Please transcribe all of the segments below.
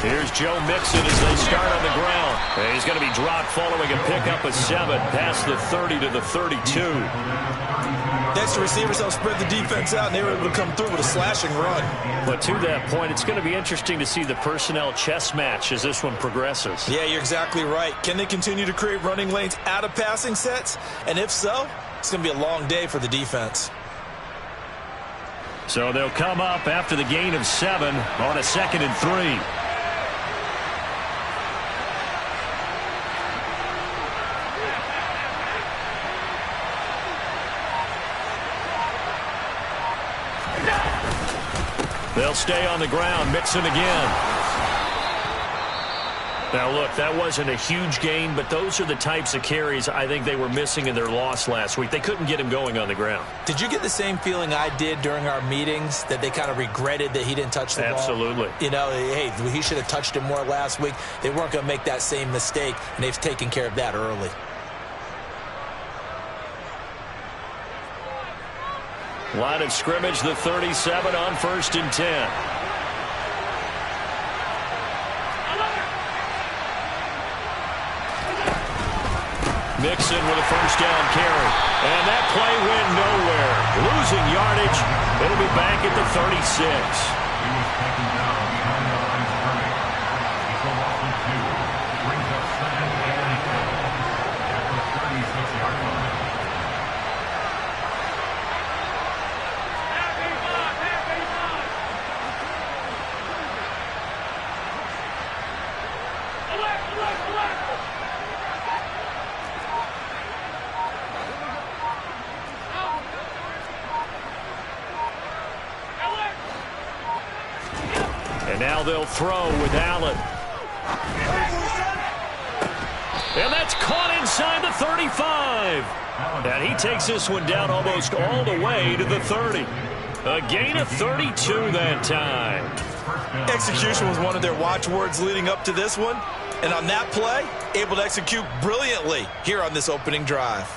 Here's Joe Mixon as they start on the ground. And he's going to be dropped following a pickup of 7 past the 30 to the 32. Next, the receivers helped spread the defense out, and they were able to come through with a slashing run. But to that point, it's going to be interesting to see the personnel chess match as this one progresses. Yeah, you're exactly right. Can they continue to create running lanes out of passing sets? And if so, it's going to be a long day for the defense. So they'll come up after the gain of 7 on a 2nd and 3. They'll stay on the ground. Mixon again. Now, look, that wasn't a huge gain, but those are the types of carries I think they were missing in their loss last week. They couldn't get him going on the ground. Did you get the same feeling I did during our meetings, that they kind of regretted that he didn't touch the ball? Absolutely. You know, hey, he should have touched it more last week. They weren't going to make that same mistake, and they've taken care of that early. Line of scrimmage, the 37 on 1st and 10. Mixon with a first down carry. And that play went nowhere. Losing yardage. It'll be back at the 36. And now they'll throw with Allen. And that's caught inside the 35. And he takes this one down almost all the way to the 30. A gain of 32 that time. Execution was one of their watchwords leading up to this one. And on that play, able to execute brilliantly here on this opening drive.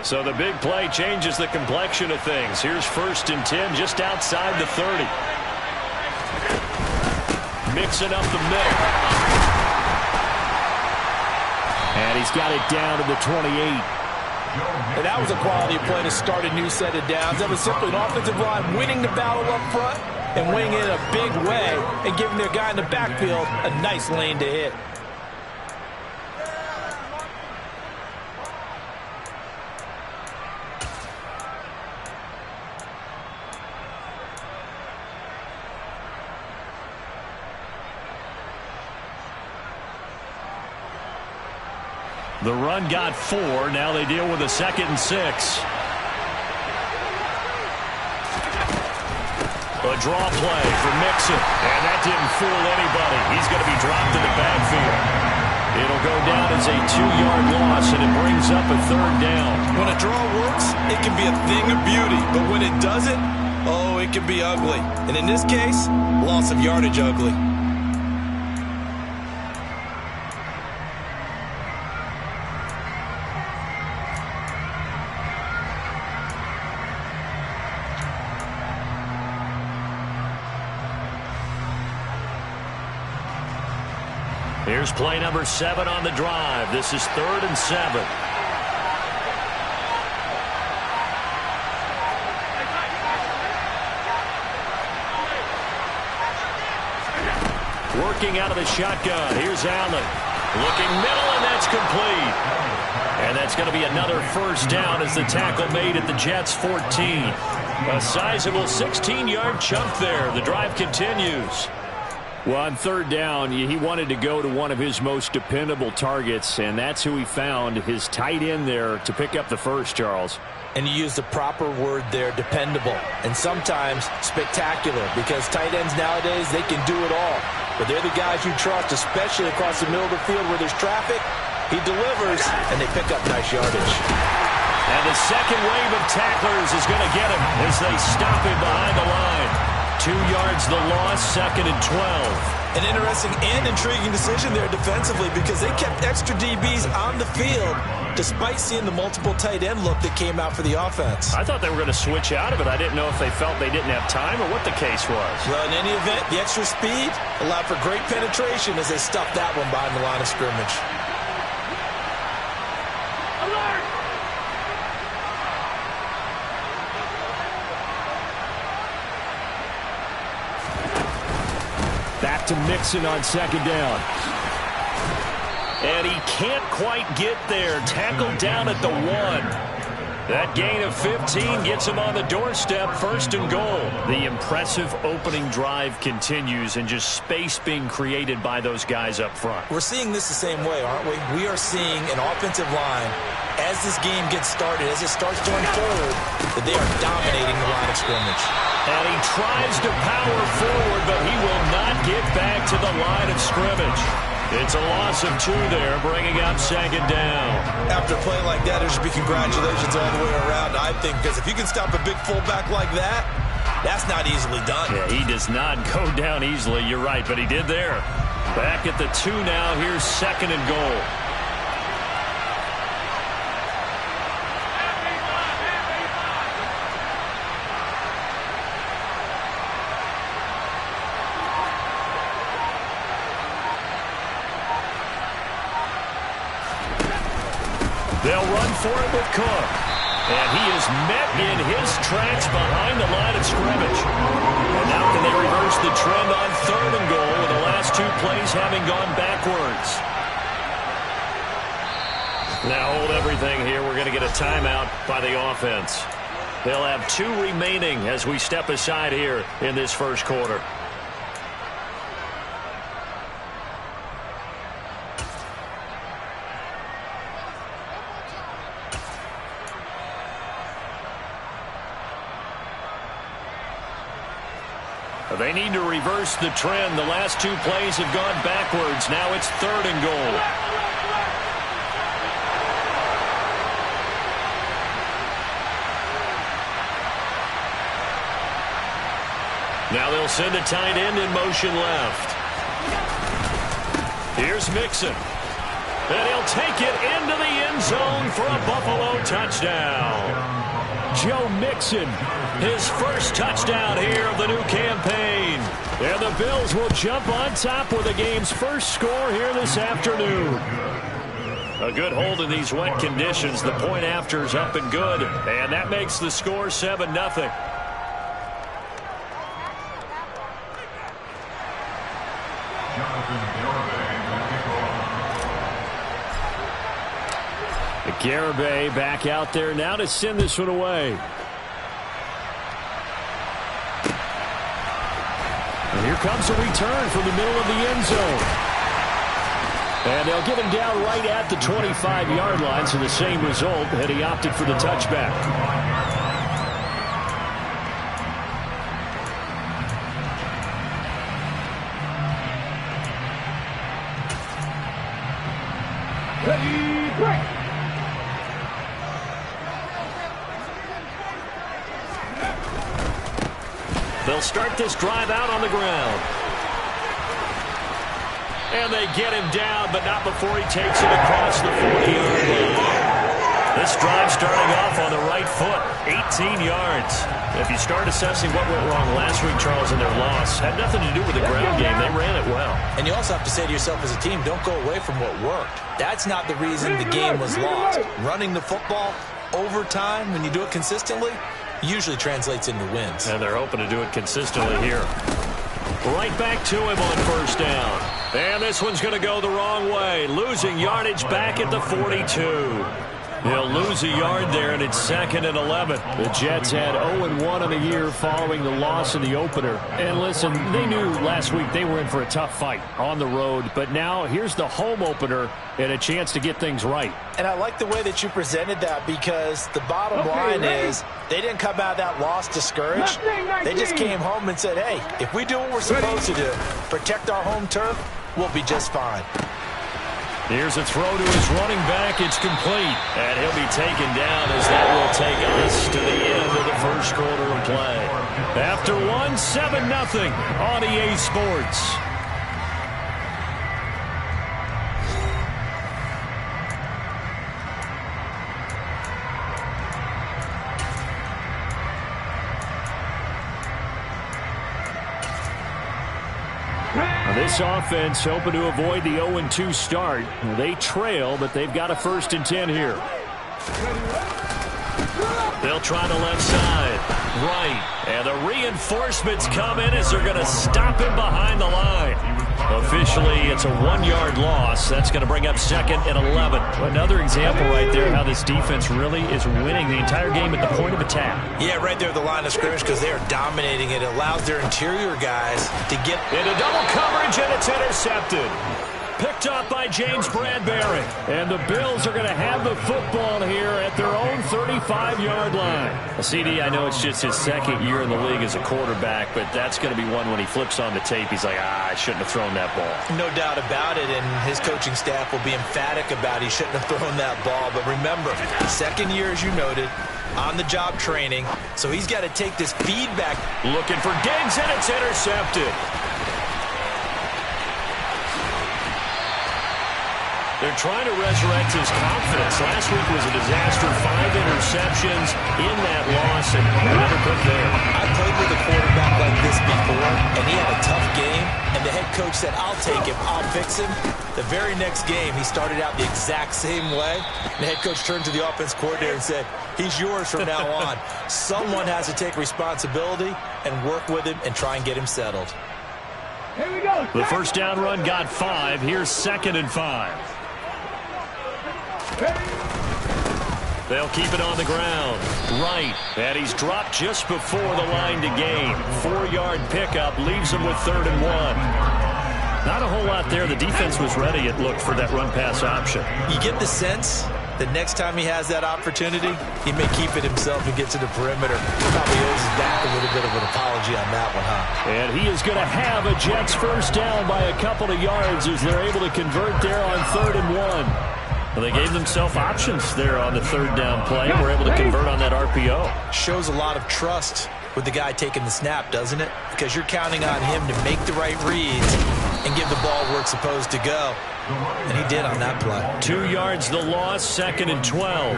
So the big play changes the complexion of things. Here's 1st and 10 just outside the 30. Mixing up the middle. And he's got it down to the 28. And that was a quality play to start a new set of downs. That was simply an offensive line winning the battle up front and winning it in a big way and giving their guy in the backfield a nice lane to hit. The run got 4. Now they deal with a 2nd and 6. A draw play for Mixon. And that didn't fool anybody. He's going to be dropped in the backfield. It'll go down as a 2-yard loss, and it brings up a 3rd down. When a draw works, it can be a thing of beauty. But when it doesn't, oh, it can be ugly. And in this case, loss of yardage ugly. Here's play number 7 on the drive. This is 3rd and 7. Working out of the shotgun. Here's Allen. Looking middle, and that's complete. And that's going to be another 1st down as the tackle made at the Jets' 14. A sizable 16-yard chunk there. The drive continues. Well, on 3rd down, he wanted to go to one of his most dependable targets, and that's who he found, his tight end there, to pick up the first, Charles. And you use the proper word there, dependable, and sometimes spectacular, because tight ends nowadays, they can do it all. But they're the guys you trust, especially across the middle of the field where there's traffic. He delivers, and they pick up nice yardage. And the second wave of tacklers is going to get him as they stop him behind the line. 2 yards the loss, 2nd and 12. An interesting and intriguing decision there defensively because they kept extra DBs on the field despite seeing the multiple tight end look that came out for the offense. I thought they were going to switch out of it. I didn't know if they felt they didn't have time or what the case was. Well, in any event, the extra speed allowed for great penetration as they stuffed that one behind the line of scrimmage. Back to Mixon on 2nd down. And he can't quite get there. Tackled down at the 1. That gain of 15 gets him on the doorstep, 1st and goal. The impressive opening drive continues and just space being created by those guys up front. We're seeing this the same way, aren't we? We are seeing an offensive line, as this game gets started, as it starts to unfold, that they are dominating the line of scrimmage. And he tries to power forward, but he will not get back to the line of scrimmage. It's a loss of 2 there, bringing up 2nd down. After a play like that, there should be congratulations all the way around, I think, because if you can stop a big fullback like that, that's not easily done. Yeah, he does not go down easily, you're right, but he did there. Back at the 2 now, here's 2nd and goal. They'll run for it with Cook. And he is met in his tracks behind the line of scrimmage. And now can they reverse the trend on 3rd and goal with the last 2 plays having gone backwards. Now hold everything here. We're going to get a timeout by the offense. They'll have 2 remaining as we step aside here in this 1st quarter. They need to reverse the trend. The last 2 plays have gone backwards. Now it's 3rd and goal. Now they'll send a tight end in motion left. Here's Mixon. And he'll take it into the end zone for a Buffalo touchdown. Joe Mixon, his first touchdown here of the new campaign. And the Bills will jump on top with the game's first score here this afternoon. A good hold in these wet conditions. The point after is up and good. And that makes the score 7-0. Garibay back out there now to send this one away. And here comes a return from the middle of the end zone. And they'll get him down right at the 25-yard line, so the same result, and he opted for the touchback. Ready, break! They'll start this drive out on the ground. And they get him down, but not before he takes it across the 40-yard line. This drive starting off on the right foot, 18 yards. If you start assessing what went wrong last week, Charles, in their loss, had nothing to do with the ground game. They ran it well. And you also have to say to yourself as a team, don't go away from what worked. That's not the reason the game was lost. Running the football over time, when you do it consistently, usually translates into wins. And they're hoping to do it consistently here. Right back to him on 1st down. And this one's going to go the wrong way. Losing yardage back at the 42. They'll lose a yard there, and it's 2nd and 11. The Jets had 0-1 on the year following the loss in the opener. And listen, they knew last week they were in for a tough fight on the road. But now here's the home opener and a chance to get things right. And I like the way that you presented that because the bottom line is they didn't come out of that loss discouraged. They just came home and said, hey, if we do what we're supposed to do, protect our home turf, we'll be just fine. Here's a throw to his running back. It's complete. And he'll be taken down as that will take us to the end of the first quarter of play. After 7-0 on EA Sports. This offense hoping to avoid the 0-2 start. They trail, but they've got a 1st and 10 here. They'll try the left side. Right. And the reinforcements come in as they're going to stop him behind the line. Officially, it's a 1-yard loss. That's going to bring up 2nd and 11. Another example right there how this defense really is winning the entire game at the point of attack. Yeah, right there at the line of scrimmage because they are dominating it. It allows their interior guys to get into double coverage, and it's intercepted. Picked up by James Bradbury. And the Bills are going to have the football here at their own 35-yard line. CD, I know it's just his 2nd year in the league as a quarterback, but that's going to be one when he flips on the tape. He's like, I shouldn't have thrown that ball. No doubt about it, and his coaching staff will be emphatic about he shouldn't have thrown that ball. But remember, 2nd year, as you noted, on-the-job training, so he's got to take this feedback. Looking for Diggs, and it's intercepted. They're trying to resurrect his confidence. Last week was a disaster. 5 interceptions in that loss, and another pick there. I played with a quarterback like this before, and he had a tough game, and the head coach said, I'll take him, I'll fix him. The very next game, he started out the exact same way. The head coach turned to the offense coordinator and said, he's yours from now on. Someone has to take responsibility and work with him and try and get him settled. Here we go. The first down run got 5. Here's 2nd and 5. They'll keep it on the ground. Right. And he's dropped just before the line to gain. 4-yard pickup leaves him with 3rd and 1. Not a whole lot there. The defense was ready, it looked, for that run-pass option. You get the sense that next time he has that opportunity, he may keep it himself and get to the perimeter. Probably owes his back a little bit of an apology on that one, huh? And he is going to have a Jets first down by a couple of yards as they're able to convert there on 3rd and 1. Well, they gave themselves options there on the 3rd down play. We're able to convert on that RPO. Shows a lot of trust with the guy taking the snap, doesn't it? Because you're counting on him to make the right reads and give the ball where it's supposed to go. And he did on that play. 2 yards the loss, 2nd and 12.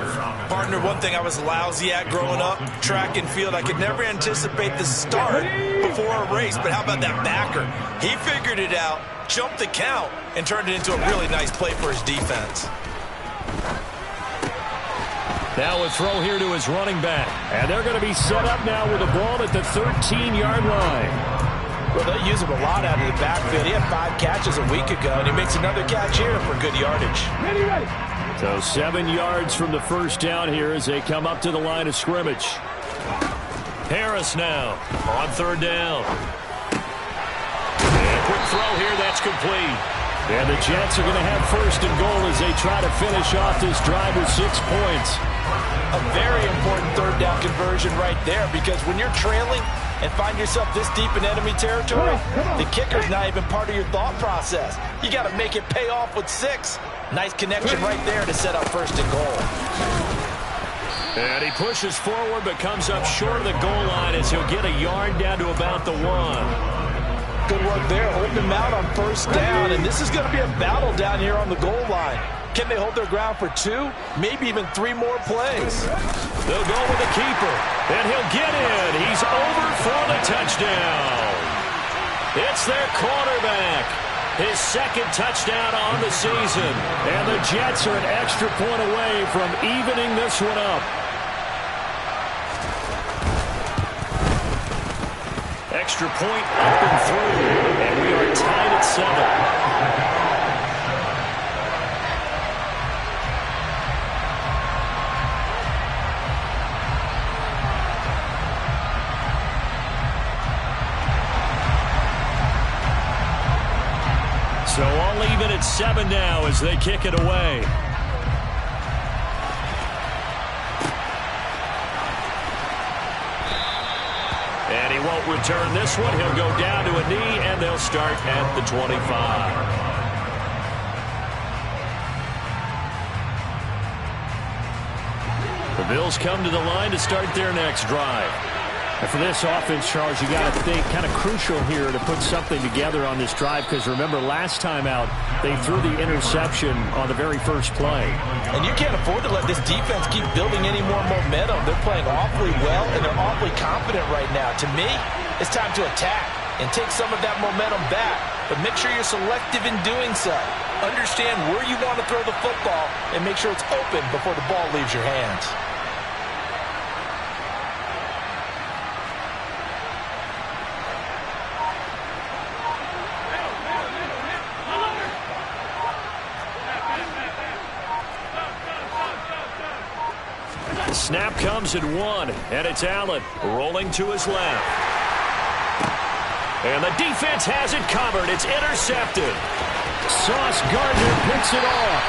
Partner, one thing I was lousy at growing up, track and field, I could never anticipate the start before a race. But how about that backer? He figured it out, jumped the count, and turned it into a really nice play for his defense. Now a throw here to his running back. And they're going to be set up now with the ball at the 13-yard line. Well, they use him a lot out of the backfield. He had 5 catches a week ago, and he makes another catch here for good yardage. So 7 yards from the first down here as they come up to the line of scrimmage. Harris now on 3rd down. And a quick throw here, that's complete. And the Jets are going to have 1st and goal as they try to finish off this drive with 6 points. A very important 3rd down conversion right there, because when you're trailing and find yourself this deep in enemy territory, the kicker's not even part of your thought process. You got to make it pay off with 6. Nice connection right there to set up 1st and goal. And he pushes forward but comes up short of the goal line as he'll get a yard down to about the 1. Good work there, holding them out on 1st down, and this is going to be a battle down here on the goal line. Can they hold their ground for 2, maybe even 3 more plays? They'll go with the keeper, and he'll get in. He's over for the touchdown. It's their quarterback. His 2nd touchdown on the season, and the Jets are an extra point away from evening this one up. Extra point up and through, and we are tied at 7. So all even at 7 now as they kick it away. And he won't return this one. He'll go down to a knee, and they'll start at the 25. The Bills come to the line to start their next drive. And for this offense, Charles, you got to think kind of crucial here to put something together on this drive, because remember last time out they threw the interception on the very first play. And you can't afford to let this defense keep building any more momentum. They're playing awfully well, and they're awfully confident right now. To me, it's time to attack and take some of that momentum back, but make sure you're selective in doing so. Understand where you want to throw the football and make sure it's open before the ball leaves your hands. Snap comes at 1, and it's Allen rolling to his left. And the defense has it covered. It's intercepted. Sauce Gardner picks it off.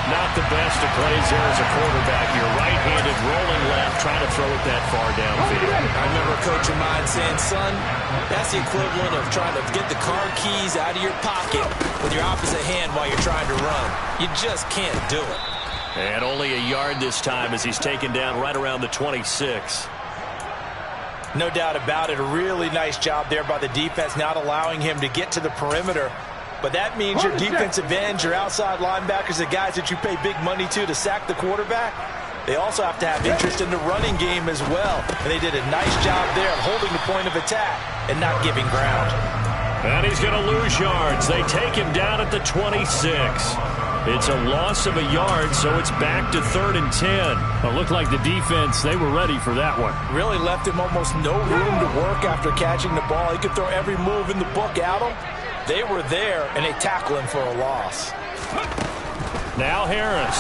Not the best of plays there as a quarterback. You're right-handed, rolling left, trying to throw it that far downfield. I remember a coach of mine saying, son, that's the equivalent of trying to get the car keys out of your pocket with your opposite hand while you're trying to run. You just can't do it. And only a yard this time as he's taken down right around the 26. No doubt about it. A really nice job there by the defense, not allowing him to get to the perimeter. But that means your defensive ends, your outside linebackers, the guys that you pay big money to sack the quarterback, they also have to have interest in the running game as well. And they did a nice job there of holding the point of attack and not giving ground. And he's going to lose yards. They take him down at the 26. It's a loss of a yard, so it's back to 3rd and 10. Well, it looked like the defense, they were ready for that one. Really left him almost no room to work after catching the ball. He could throw every move in the book at him. They were there, and they tackle him for a loss. Now Harris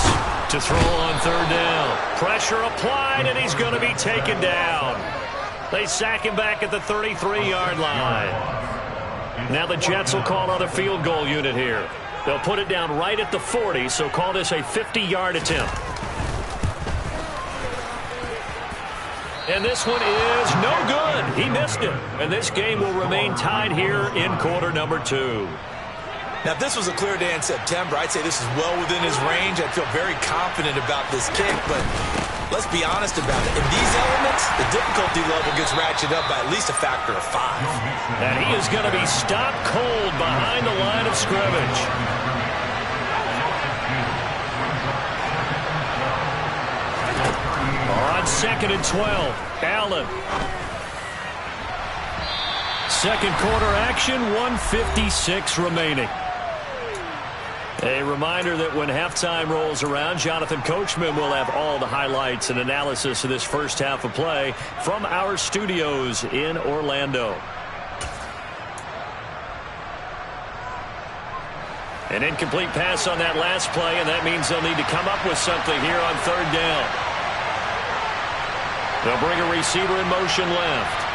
to throw on 3rd down. Pressure applied, and he's going to be taken down. They sack him back at the 33-yard line. Now the Jets will call on a field goal unit here. They'll put it down right at the 40, so call this a 50-yard attempt. And this one is no good. He missed it. And this game will remain tied here in quarter number 2. Now, if this was a clear day in September, I'd say this is well within his range. I'd feel very confident about this kick, but let's be honest about it. In these elements, the difficulty level gets ratcheted up by at least a factor of 5. And he is going to be stopped cold behind the line of scrimmage. On 2nd and 12, Allen. Second quarter action, 1:56 remaining. A reminder that when halftime rolls around, Jonathan Coachman will have all the highlights and analysis of this first half of play from our studios in Orlando. An incomplete pass on that last play, and that means they'll need to come up with something here on 3rd down. They'll bring a receiver in motion left.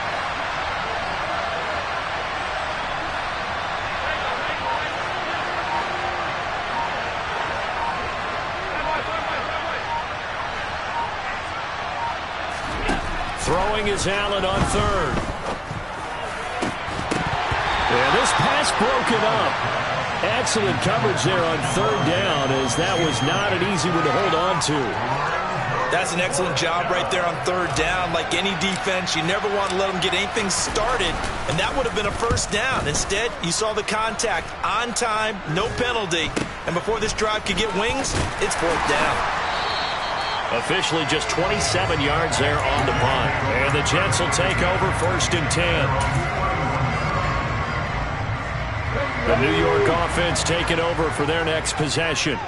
Throwing is Allen on 3rd. And this pass broken up. Excellent coverage there on 3rd down, as that was not an easy one to hold on to. That's an excellent job right there on 3rd down. Like any defense, you never want to let them get anything started, and that would have been a 1st down. Instead, you saw the contact on time, no penalty, and before this drive could get wings, it's 4th down. Officially just 27 yards there on the punt. And the Jets will take over 1st and 10. The New York offense taking over for their next possession.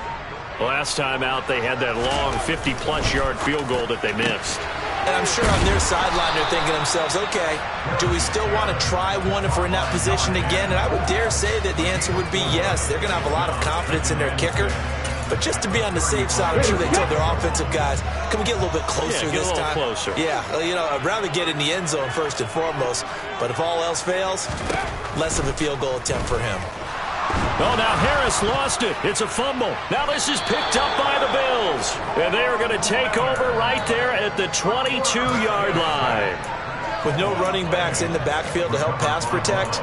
Last time out, they had that long 50-plus yard field goal that they missed. And I'm sure on their sideline they're thinking to themselves, okay, do we still want to try one if we're in that position again? And I would dare say that the answer would be yes. They're going to have a lot of confidence in their kicker. But just to be on the safe side, I'm sure they told their offensive guys, can we get a little bit closer this time? Closer. Yeah, you know, I'd rather get in the end zone first and foremost. But if all else fails, less of a field goal attempt for him. Oh, now Harris lost it. It's a fumble. Now this is picked up by the Bills. And they are going to take over right there at the 22-yard line. With no running backs in the backfield to help pass protect,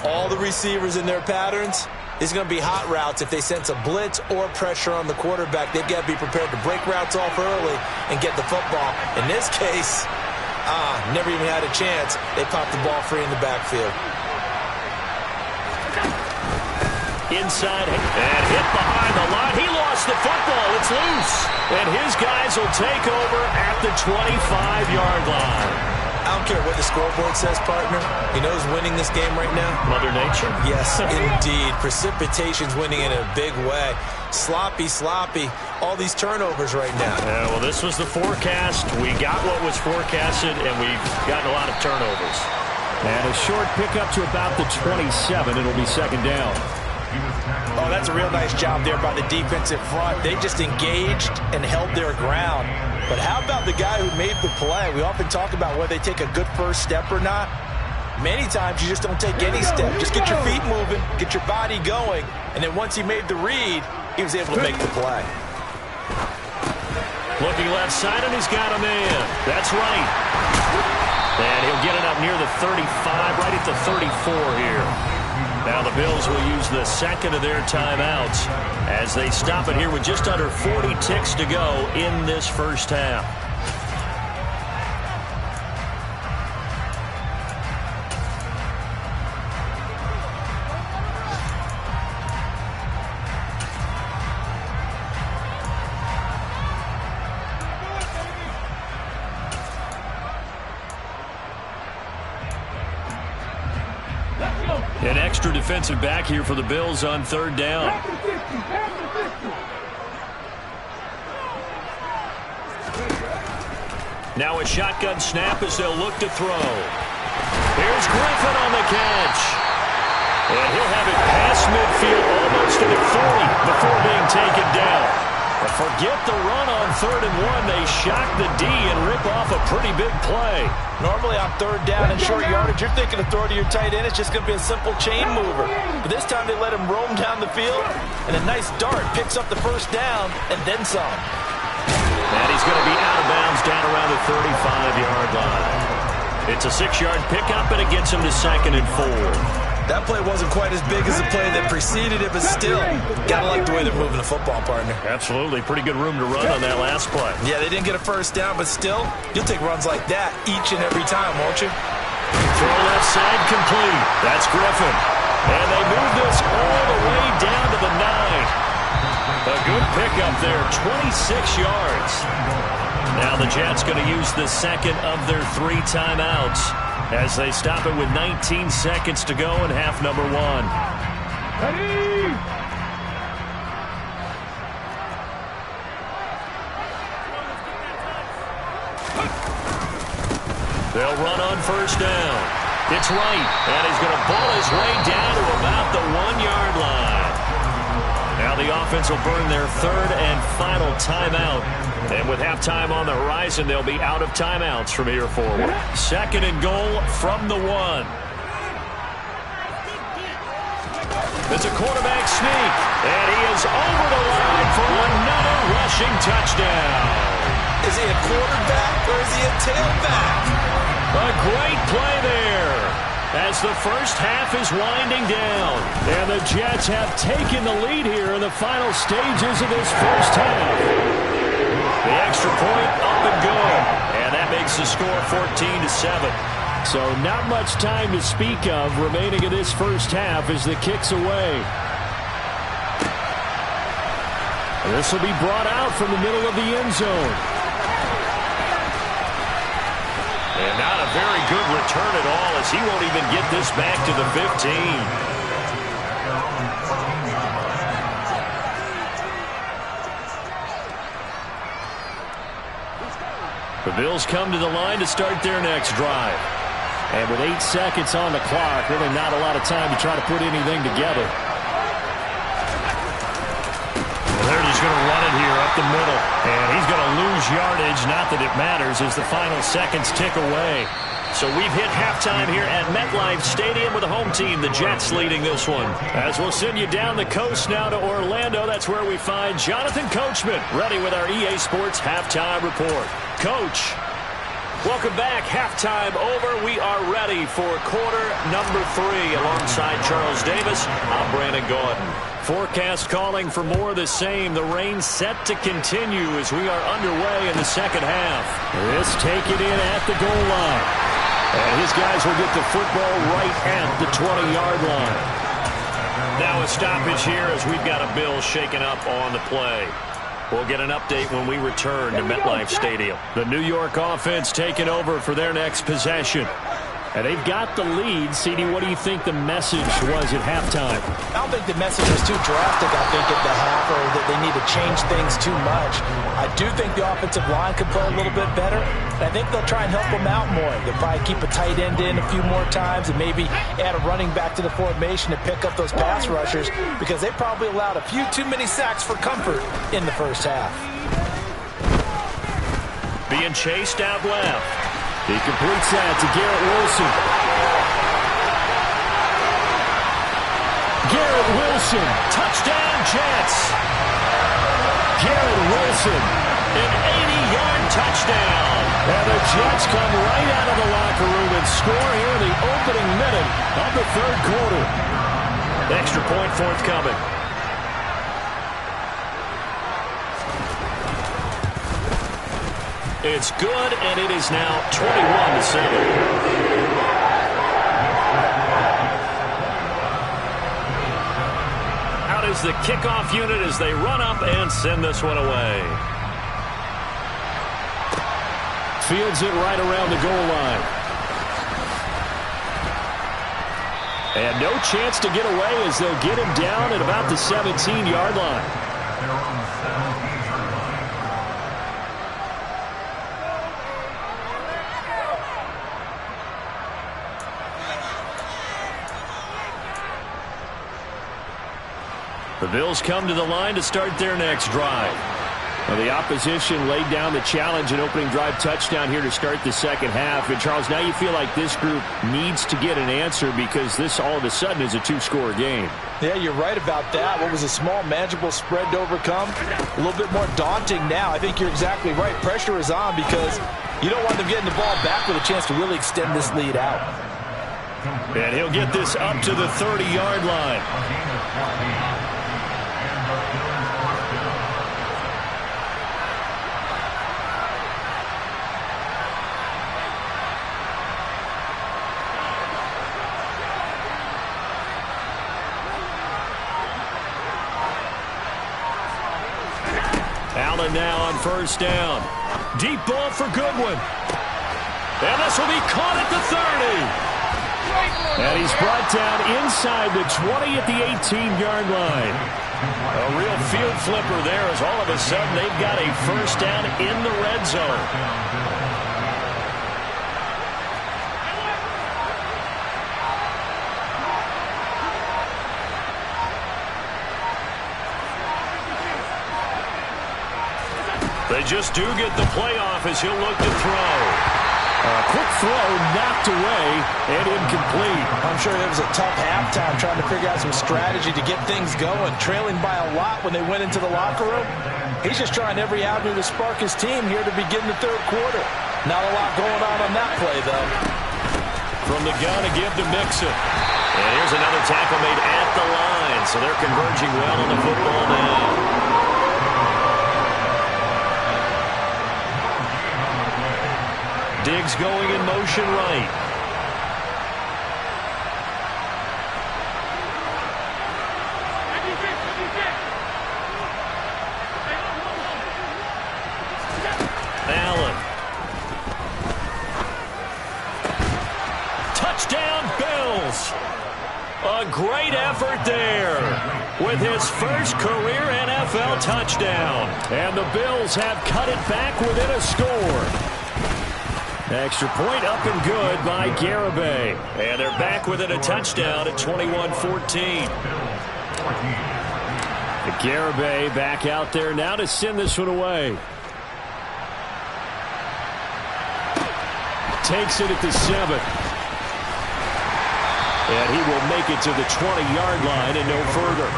all the receivers in their patterns, These are going to be hot routes if they sense a blitz or pressure on the quarterback. They've got to be prepared to break routes off early and get the football. In this case, never even had a chance. They popped the ball free in the backfield. Inside and hit behind the line. He lost the football. It's loose. And his guys will take over at the 25-yard line. I don't care what the scoreboard says, partner. You know who's winning this game right now? Mother Nature? Yes, indeed. Precipitation's winning in a big way. Sloppy. All these turnovers right now. Yeah, well, this was the forecast. We got what was forecasted, and we've gotten a lot of turnovers. And a short pickup to about the 27. It'll be second down. Oh, that's a real nice job there by the defensive front. They just engaged and held their ground. But how about the guy who made the play? We often talk about whether they take a good first step or not. Many times you just don't take any step. Just get your feet moving, get your body going, and then once he made the read, he was able to make the play. Looking left side, and he's got a man. That's right. And he'll get it up near the 35, right at the 34 here. Now the Bills will use the second of their timeouts as they stop it here with just under 40 ticks to go in this first half. An extra defensive back here for the Bills on third down. Now a shotgun snap as they'll look to throw. Here's Griffin on the catch. And he'll have it past midfield almost to the 40 before being taken down. But forget the run on 3rd and 1. They shock the D and rip off a pretty big play. Normally on third down and short yardage, you're thinking of throw to your tight end. It's just going to be a simple chain mover. But this time they let him roam down the field, and a nice dart picks up the first down and then some. And he's going to be out of bounds down around the 35-yard line. It's a 6-yard pickup, and it gets him to 2nd and 4. That play wasn't quite as big as the play that preceded it, but still, gotta like the way they're moving the football, partner. Absolutely. Pretty good room to run on that last play. Yeah, they didn't get a first down, but still, you'll take runs like that each and every time, won't you? Throw left side complete. That's Griffin. And they move this all the way down to the 9. A good pickup there, 26 yards. Now the Jets going to use the second of their 3 timeouts as they stop it with 19 seconds to go in half number 1. Ready? They'll run on first down. It's right, and he's going to ball his way down to about the 1-yard line. Now the offense will burn their 3rd and final timeout. And with halftime on the horizon, they'll be out of timeouts from here forward. 2nd and goal from the 1. It's a quarterback sneak, and he is over the line for another rushing touchdown. Is he a quarterback or is he a tailback? A great play there as the first half is winding down. And the Jets have taken the lead here in the final stages of this first half. The extra point up and good. And that makes the score 14-7. So not much time to speak of remaining in this first half as the kick's away. This will be brought out from the middle of the end zone. And not a very good return at all as he won't even get this back to the 15. The Bills come to the line to start their next drive. And with 8 seconds on the clock, really not a lot of time to try to put anything together. Well, they're just going to run it here up the middle. And he's going to lose yardage. Not that it matters as the final seconds tick away. So we've hit halftime here at MetLife Stadium with the home team, the Jets, leading this one. As we'll send you down the coast now to Orlando, that's where we find Jonathan Coachman, ready with our EA Sports Halftime Report. Coach. Welcome back. Halftime over. We are ready for quarter number 3. Alongside Charles Davis, I'm Brandon Gaudin. Forecast calling for more of the same. The rain set to continue as we are underway in the second half. This taken in at the goal line. And his guys will get the football right at the 20-yard line. Now a stoppage here as we've got a Bill shaken up on the play. We'll get an update when we return to MetLife Stadium. The New York offense taking over for their next possession. And they've got the lead. CD, what do you think the message was at halftime? I don't think the message was too drastic, I think, at the half, or that they need to change things too much. I do think the offensive line could play a little bit better, and I think they'll try and help them out more. They'll probably keep a tight end in a few more times and maybe add a running back to the formation to pick up those pass rushers, because they probably allowed a few too many sacks for comfort in the first half. Being chased out left. He completes that to Garrett Wilson. Garrett Wilson. Touchdown, Jets. Garrett Wilson. An 80-yard touchdown. And the Jets come right out of the locker room and score here in the opening minute of the third quarter. Extra point forthcoming. It's good, and it is now 21-7. Out is the kickoff unit as they run up and send this one away. Fields it right around the goal line. And no chance to get away as they'll get him down at about the 17-yard line. The Bills come to the line to start their next drive. Well, the opposition laid down the challenge and opening drive touchdown here to start the second half. And, Charles, now you feel like this group needs to get an answer because this all of a sudden is a two-score game. Yeah, you're right about that. What was a small, manageable spread to overcome, a little bit more daunting now. I think you're exactly right. Pressure is on because you don't want them getting the ball back with a chance to really extend this lead out. And he'll get this up to the 30-yard line. Allen now on first down. Deep ball for Goodwin. And this will be caught at the 30. And he's brought down inside the 20 at the 18-yard line. A real field flipper there as all of a sudden they've got a first down in the red zone. They just do get the playoff as he'll look to throw. A quick throw knocked away and incomplete. I'm sure it was a tough halftime trying to figure out some strategy to get things going. Trailing by a lot when they went into the locker room. He's just trying every avenue to spark his team here to begin the third quarter. Not a lot going on that play, though. From the gun to give to Mixon. And here's another tackle made at the line. So they're converging well on the football now. Diggs going in motion right. Allen. Touchdown, Bills. A great effort there with his first career NFL touchdown. And the Bills have cut it back within a score. Extra point up and good by Garibay. And they're back within a touchdown at 21-14. Garibay back out there now to send this one away. Takes it at the 7. And he will make it to the 20-yard line and no further.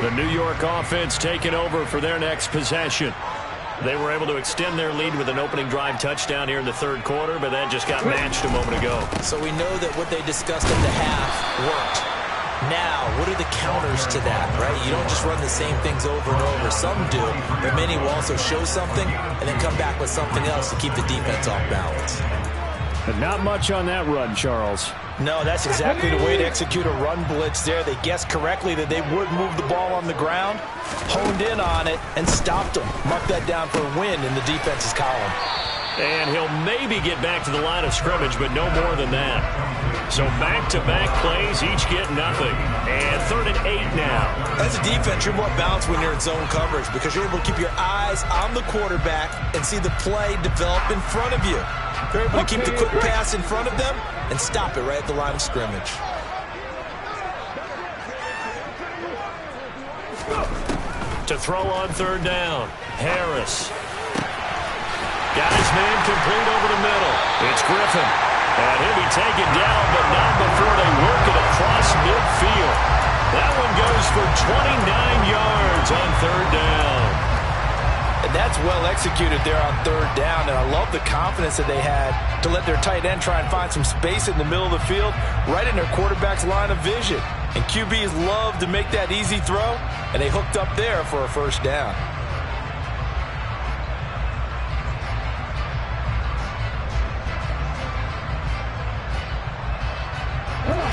The New York offense taking over for their next possession. They were able to extend their lead with an opening drive touchdown here in the third quarter, but that just got matched a moment ago. So we know that what they discussed at the half worked. Now, what are the counters to that, right? You don't just run the same things over and over. Some do, but many will also show something and then come back with something else to keep the defense off balance. But not much on that run, Charles. No, that's exactly the way to execute a run blitz there. They guessed correctly that they would move the ball on the ground, honed in on it, and stopped them. Mark that down for a win in the defense's column. And he'll maybe get back to the line of scrimmage, but no more than that. So back-to-back plays, each get nothing. And 3rd and 8 now. As a defense, you're more balanced when you're in zone coverage because you're able to keep your eyes on the quarterback and see the play develop in front of you. They're able to keep the quick pass in front of them and stop it right at the line of scrimmage. To throw on 3rd down, Harris. Got his man complete over the middle. It's Griffin. And he'll be taken down, but not before they work it across midfield. That one goes for 29 yards on 3rd down. And that's well executed there on 3rd down, and I love the confidence that they had to let their tight end try and find some space in the middle of the field, right in their quarterback's line of vision. And QBs love to make that easy throw, and they hooked up there for a 1st down.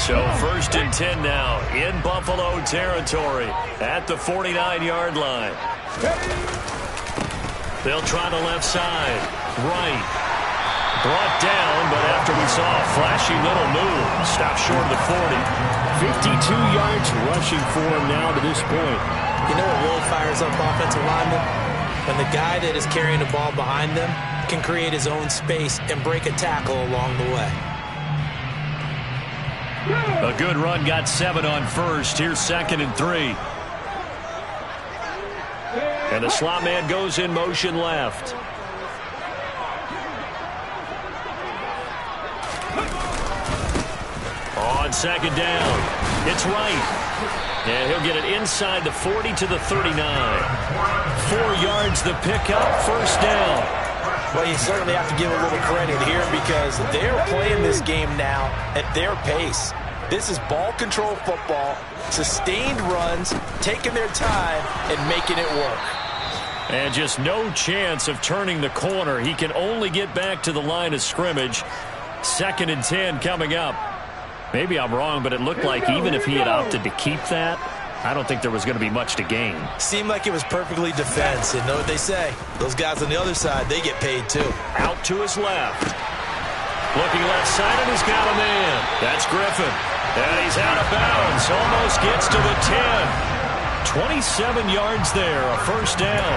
So 1st and 10 now in Buffalo territory at the 49-yard line. They'll try the left side. Right. Brought down, but after we saw a flashy little move, stopped short of the 40. 52 yards rushing for him now to this point. You know what really fires up offensive linemen? When the guy that is carrying the ball behind them can create his own space and break a tackle along the way. A good run got 7 on 1st. Here's 2nd and 3. And the slot man goes in motion left. On 2nd down, it's right. And he'll get it inside the 40 to the 39. 4 yards the pickup, 1st down. Well, you certainly have to give a little credit here because they're playing this game now at their pace. This is ball control football, sustained runs, taking their time, and making it work. And just no chance of turning the corner. He can only get back to the line of scrimmage. 2nd and 10 coming up. Maybe I'm wrong, but it looked like even if he had opted to keep that, I don't think there was going to be much to gain. Seemed like it was perfectly defense. And know what they say? Those guys on the other side, they get paid too. Out to his left. Looking left side, and he's got a man. That's Griffin. And he's out of bounds. Almost gets to the 10. 27 yards there, a 1st down.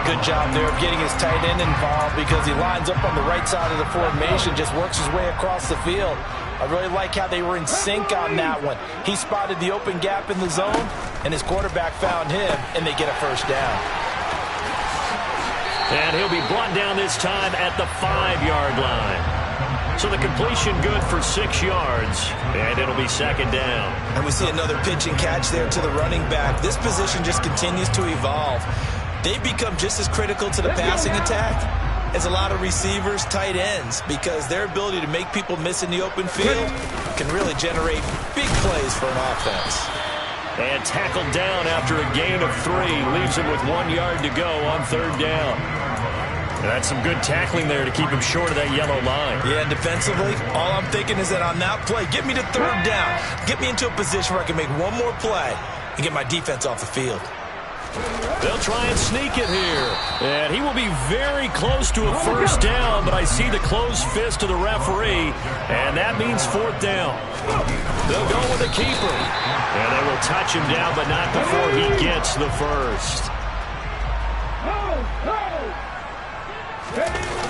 Good job there of getting his tight end involved because he lines up on the right side of the formation, just works his way across the field. I really like how they were in sync on that one. He spotted the open gap in the zone, and his quarterback found him, and they get a 1st down. And he'll be brought down this time at the 5-yard line. So the completion good for 6 yards, and it'll be 2nd down. And we see another pitch and catch there to the running back. This position just continues to evolve. They become just as critical to the passing attack as a lot of receivers, tight ends, because their ability to make people miss in the open field can really generate big plays for an offense. And tackled down after a gain of 3. Leaves him with 1 yard to go on 3rd down. That's some good tackling there to keep him short of that yellow line. Yeah, and defensively, all I'm thinking is that on that play, get me to 3rd down. Get me into a position where I can make one more play and get my defense off the field. They'll try and sneak it here. And he will be very close to a 1st down, but I see the closed fist of the referee, and that means 4th down. They'll go with the keeper. And they will touch him down, but not before he gets the 1st.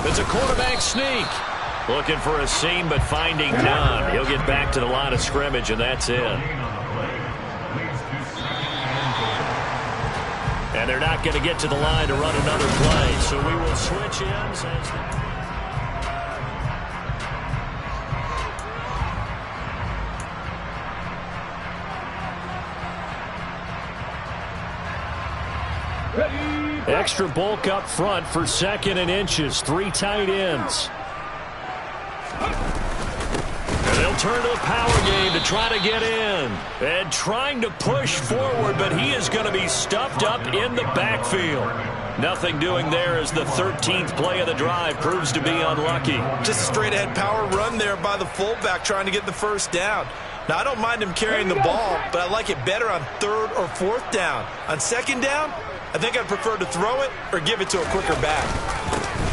It's a quarterback sneak. Looking for a seam, but finding none. He'll get back to the line of scrimmage, and that's it. And they're not going to get to the line to run another play, so we will switch ends. Extra bulk up front for 2nd and inches. 3 tight ends. And they'll turn to the power game to try to get in. And trying to push forward, but he is going to be stuffed up in the backfield. Nothing doing there as the 13th play of the drive proves to be unlucky. Just a straight-ahead power run there by the fullback trying to get the first down. Now, I don't mind him carrying the ball, but I like it better on 3rd or 4th down. On 2nd down, I think I'd prefer to throw it or give it to a quicker back.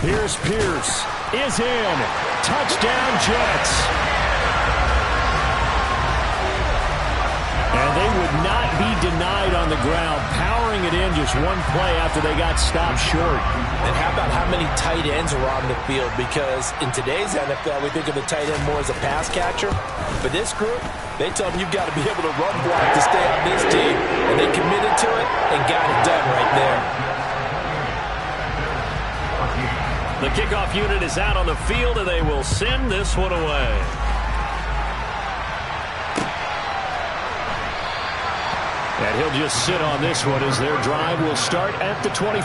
Here's Pierce. Is in. Touchdown, Jets. And they would not be denied on the ground, powering it in just one play after they got stopped short. And how about how many tight ends are on the field? Because in today's NFL, we think of the tight end more as a pass catcher. For this group, they tell them you've got to be able to run block to stay on this team. And they committed to it and got it done right there. The kickoff unit is out on the field, and they will send this one away. And he'll just sit on this one as their drive will start at the 25.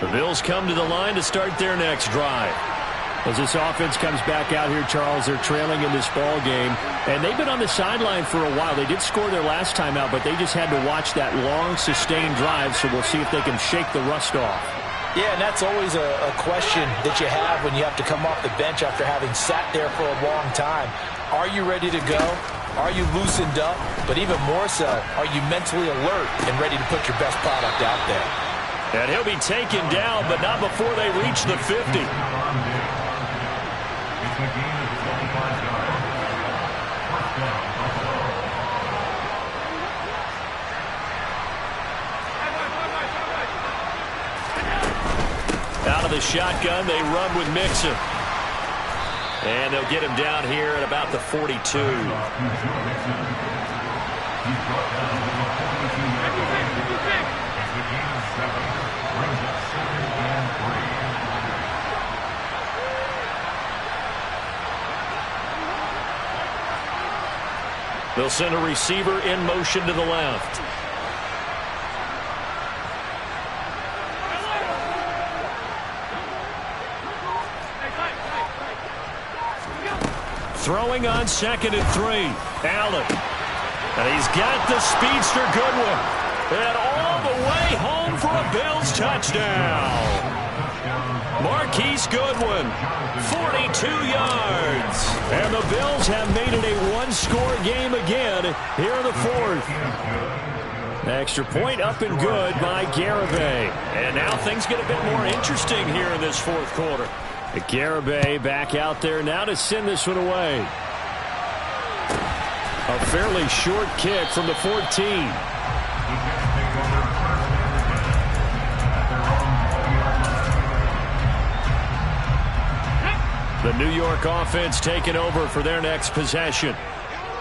The Bills come to the line to start their next drive. As this offense comes back out here, Charles, they're trailing in this ball game. And they've been on the sideline for a while. They did score their last time out, but they just had to watch that long, sustained drive, so we'll see if they can shake the rust off. Yeah, and that's always a question that you have when you have to come off the bench after having sat there for a long time. Are you ready to go? Are you loosened up? But even more so, are you mentally alert and ready to put your best product out there? And he'll be taken down, but not before they reach the 50. Out of the shotgun, they run with Mixon. And they'll get him down here at about the 42. They'll send a receiver in motion to the left. Throwing on 2nd and 3. Allen. And he's got the speedster Goodwin. And all the way home for a Bills touchdown. Marquise Goodwin, 42 yards. And the Bills have made it a one-score game again here in the 4th. Extra point up and good by Garibay. And now things get a bit more interesting here in this 4th quarter. Garibay back out there now to send this one away. A fairly short kick from the 14. The New York offense taking over for their next possession.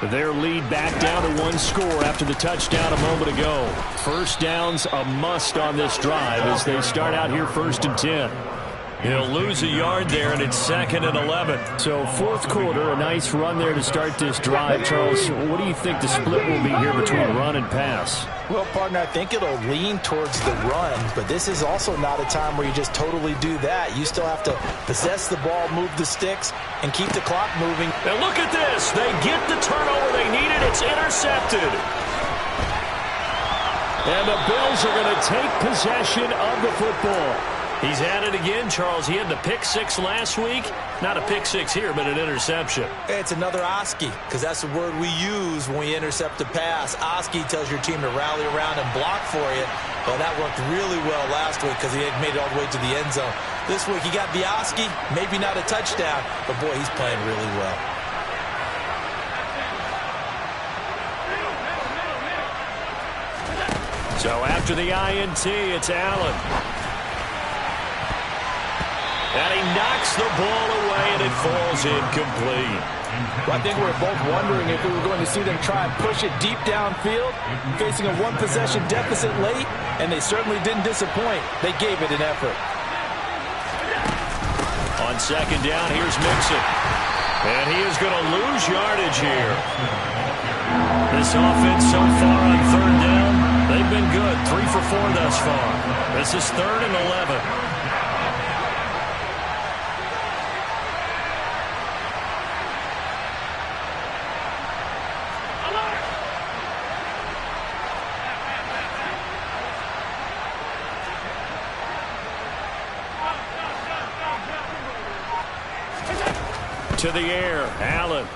Their lead back down to 1 score after the touchdown a moment ago. First down's a must on this drive as they start out here 1st and 10. He'll lose a yard there, and it's 2nd and 11. So 4th quarter, a nice run there to start this drive. Charles, what do you think the split will be here between run and pass? Well, partner, I think it'll lean towards the run, but this is also not a time where you just totally do that. You still have to possess the ball, move the sticks, and keep the clock moving. And look at this. They get the turnover they needed. It's intercepted. And the Bills are going to take possession of the football. He's at it again, Charles. He had the pick 6 last week. Not a pick 6 here, but an interception. It's another Oski, because that's the word we use when we intercept a pass. Oski tells your team to rally around and block for you. Well, that worked really well last week because he had made it all the way to the end zone. This week he got the Oski, maybe not a touchdown, but boy, he's playing really well. So after the INT, it's Allen. And he knocks the ball away, and it falls incomplete. Well, I think we were both wondering if we were going to see them try and push it deep downfield, facing a one-possession deficit late, and they certainly didn't disappoint. They gave it an effort. On second down, here's Mixon. And he is going to lose yardage here. This offense so far on third down, they've been good. 3 for 4 thus far. This is 3rd and 11. To the air, Allen.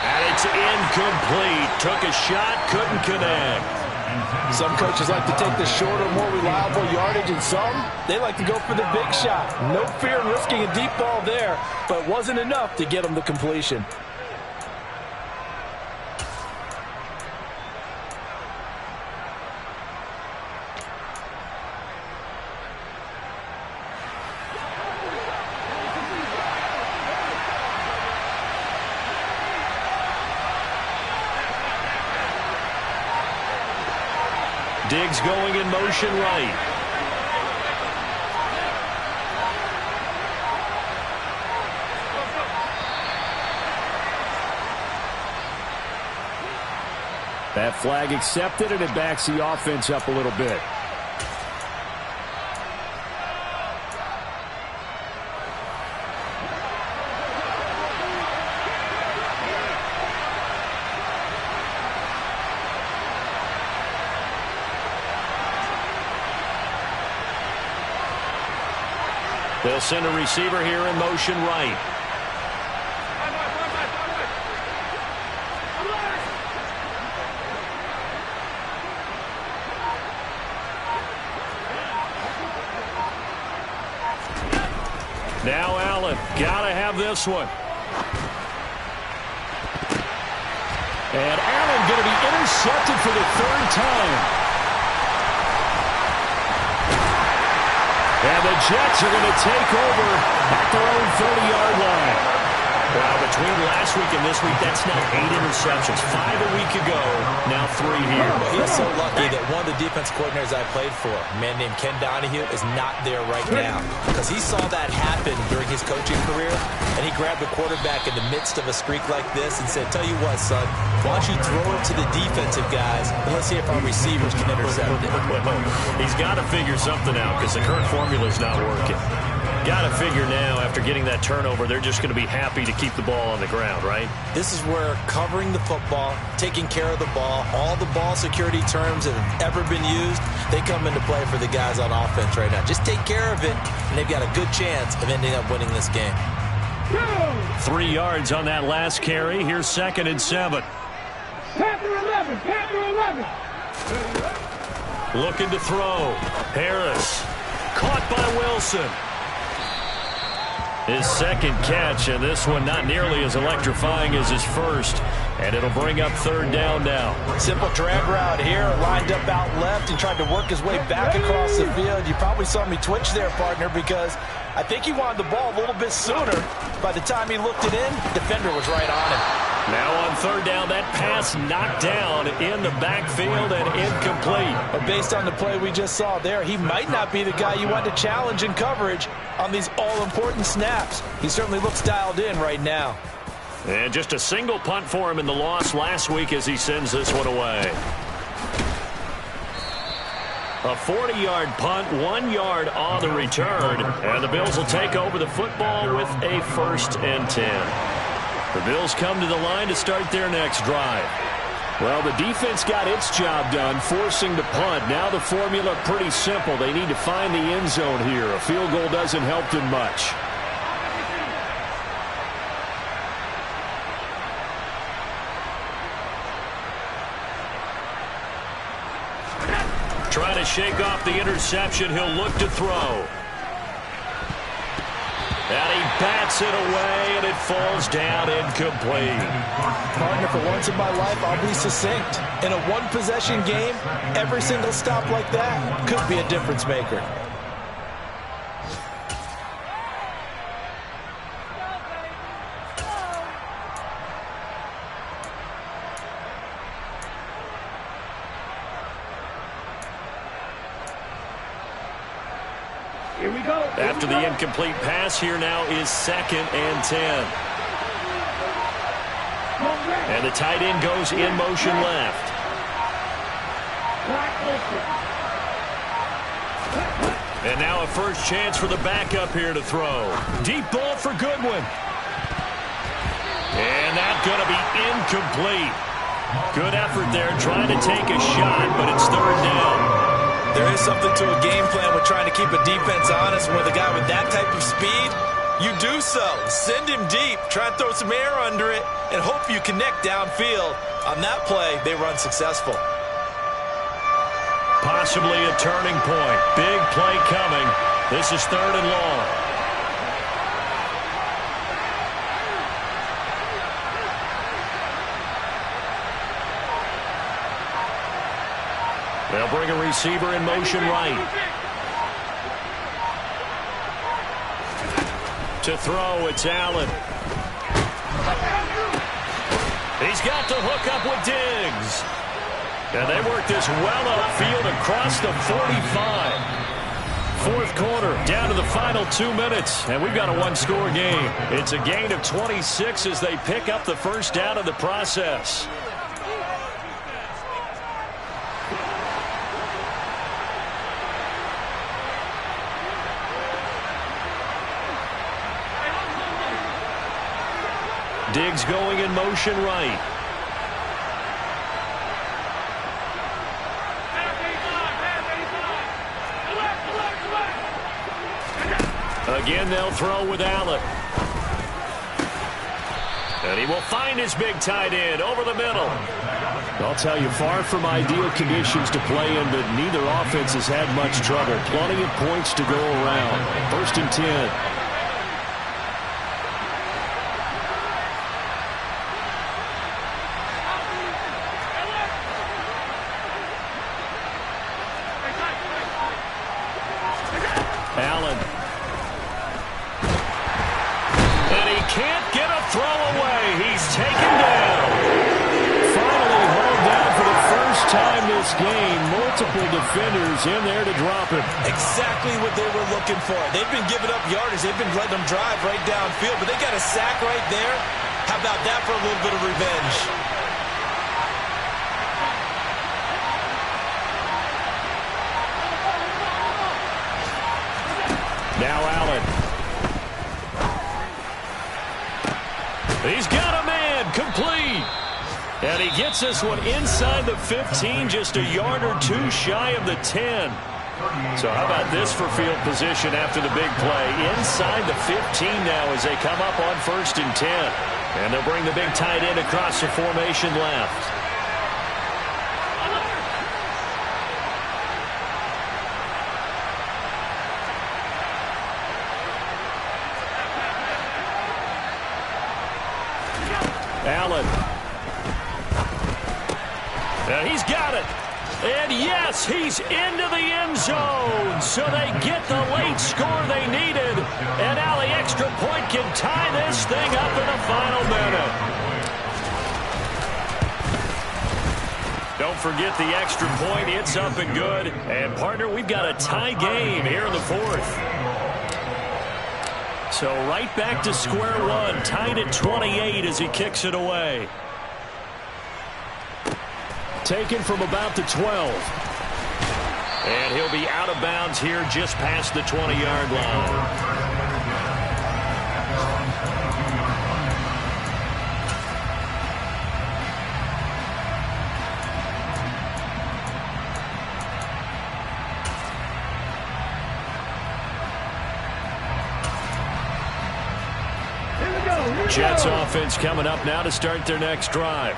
And it's incomplete. Took a shot, couldn't connect. Some coaches like to take the shorter, more reliable yardage, and some, they like to go for the big shot. No fear in risking a deep ball there, but it wasn't enough to get them the completion. Diggs going in motion right. That flag accepted, and it backs the offense up a little bit. They'll send a receiver here in motion right. Now Allen, gotta have this one. And Allen going to be intercepted for the 3rd time. And the Jets are going to take over at their own 30-yard line. Well, between last week and this week, that's now 8 interceptions. 5 a week ago, now 3 here. He's so lucky that one of the defense coordinators I played for, a man named Ken Donahue, is not there right now. Because he saw that happen during his coaching career, and he grabbed the quarterback in the midst of a streak like this and said, tell you what, son, why don't you throw it to the defensive guys, and let's see if our receivers can intercept it. He's got to figure something out because the current formula is not working. Got to figure now, after getting that turnover, they're just going to be happy to keep the ball on the ground, right? This is where covering the football, taking care of the ball, all the ball security terms that have ever been used, they come into play for the guys on offense right now. Just take care of it, and they've got a good chance of ending up winning this game. 3 yards on that last carry. Here's 2nd and 7. Panther 11, Panther 11. Looking to throw. Harris. Caught by Wilson. His 2nd catch, and this one not nearly as electrifying as his first. And it'll bring up 3rd down now. Simple drag route here, lined up out left and tried to work his way back across the field. You probably saw me twitch there, partner, because I think he wanted the ball a little bit sooner. By the time he looked it in, defender was right on him. Now on 3rd down, that pass knocked down in the backfield and incomplete. But based on the play we just saw there, he might not be the guy you want to challenge in coverage on these all-important snaps. He certainly looks dialed in right now. And just a single punt for him in the loss last week as he sends this one away. A 40-yard punt, 1 yard on the return. And the Bills will take over the football with a 1st and 10. The Bills come to the line to start their next drive. Well, the defense got its job done, forcing the punt. Now the formula pretty simple. They need to find the end zone here. A field goal doesn't help them much. Trying to shake off the interception. He'll look to throw. And he bats it away, and it falls down incomplete. Partner, for once in my life, I'll be succinct. In a one-possession game, every single stop like that could be a difference maker. Here we go. After the incomplete pass, here now is 2nd and 10. And the tight end goes in motion left. And now a first chance for the backup here to throw. Deep ball for Goodwin. And that's going to be incomplete. Good effort there trying to take a shot, but it's 3rd down. There is something to a game plan with trying to keep a defense honest. With a guy with that type of speed, you do so. Send him deep, try and throw some air under it, and hope you connect downfield. On that play, they were unsuccessful. Possibly a turning point. Big play coming. This is 3rd and long. They'll bring a receiver in motion right. To throw, it's Allen. He's got the hook up with Diggs. And they work this well upfield across the 45. 4th quarter, down to the final 2 minutes, and we've got a one-score game. It's a gain of 26 as they pick up the first down in the process. Diggs going in motion right. Again, they'll throw with Allen. And he will find his big tight end over the middle. I'll tell you, far from ideal conditions to play in, but neither offense has had much trouble. Plenty of points to go around. 1st and 10. Allen. And he can't get a throw away. He's taken down. Finally hauled down for the first time this game. Multiple defenders in there to drop him. Exactly what they were looking for. They've been giving up yardage. They've been letting them drive right downfield, but they got a sack right there. How about that for a little bit of revenge? Now Allen. He's got a man, complete. And he gets this one inside the 15, just a yard or two shy of the 10. So how about this for field position after the big play? Inside the 15 now as they come up on 1st and 10. And they'll bring the big tight end across the formation left. Allen. And he's got it. And yes, he's into the end zone. So they get the late score they needed. And now the extra point can tie this thing up in the final minute. Don't forget the extra point. It's up and good. And, partner, we've got a tie game here in the 4th. So right back to square one, tied at 28 as he kicks it away. Taken from about the 12. And he'll be out of bounds here just past the 20-yard line. Jets offense coming up now to start their next drive.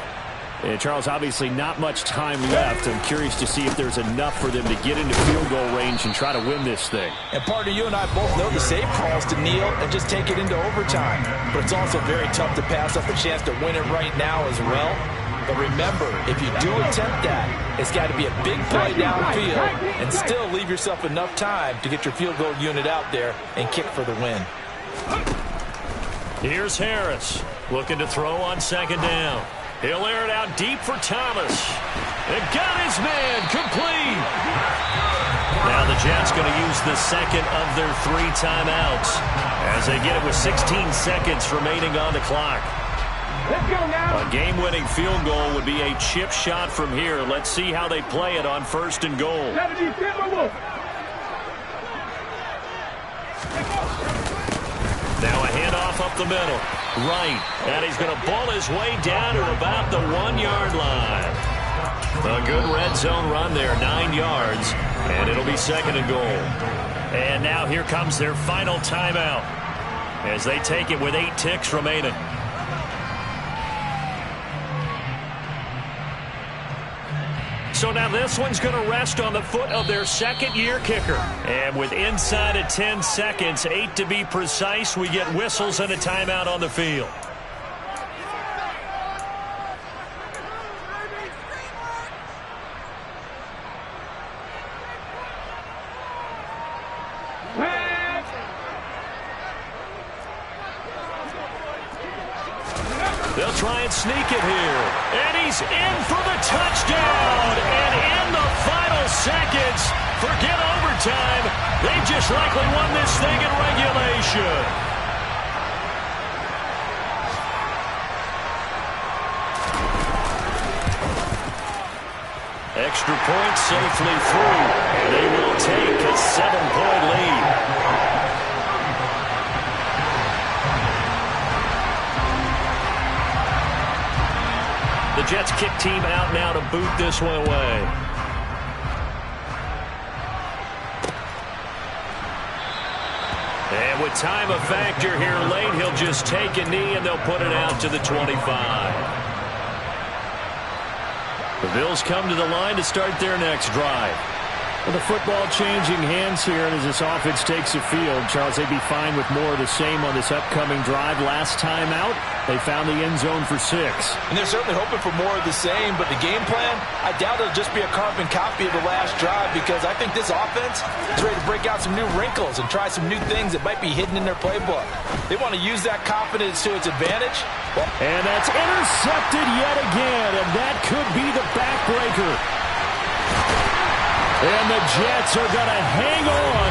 And Charles, obviously not much time left. I'm curious to see if there's enough for them to get into field goal range and try to win this thing. And partner, you and I both know the safe calls to kneel and just take it into overtime. But it's also very tough to pass up a chance to win it right now as well. But remember, if you do attempt that, it's got to be a big play downfield and still leave yourself enough time to get your field goal unit out there and kick for the win. Here's Harris looking to throw on 2nd down. He'll air it out deep for Thomas. And got his man complete. Now Now the Jets going to use the second of their 3 timeouts as they get it with 16 seconds remaining on the clock. Let's go now. A game-winning field goal would be a chip shot from here. Let's see how they play it on 1st and goal. Now a handoff up the middle. Right. And he's going to ball his way down to about the 1-yard line. A good red zone run there, 9 yards. And it'll be 2nd and goal. And now here comes their final timeout as they take it with 8 ticks remaining. So now this one's going to rest on the foot of their 2nd-year kicker. And with inside of 10 seconds, 8 to be precise, we get whistles and a timeout on the field. They'll try and sneak it here. And he's in for the touchdown. And in the final seconds, forget overtime. They just likely won this thing in regulation. Extra point safely through. And they will take a 7-point lead. The Jets kick team out now to boot this one away. And with time a factor here late, he'll just take a knee and they'll put it out to the 25. The Bills come to the line to start their next drive. Well, the football changing hands here, and as this offense takes the field, Charles, they'd be fine with more of the same on this upcoming drive. Last time out, they found the end zone for 6. And they're certainly hoping for more of the same, but the game plan, I doubt it'll just be a carbon copy of the last drive, because I think this offense is ready to break out some new wrinkles and try some new things that might be hidden in their playbook. They want to use that confidence to its advantage. And that's intercepted yet again, and that could be the backbreaker. And the Jets are going to hang on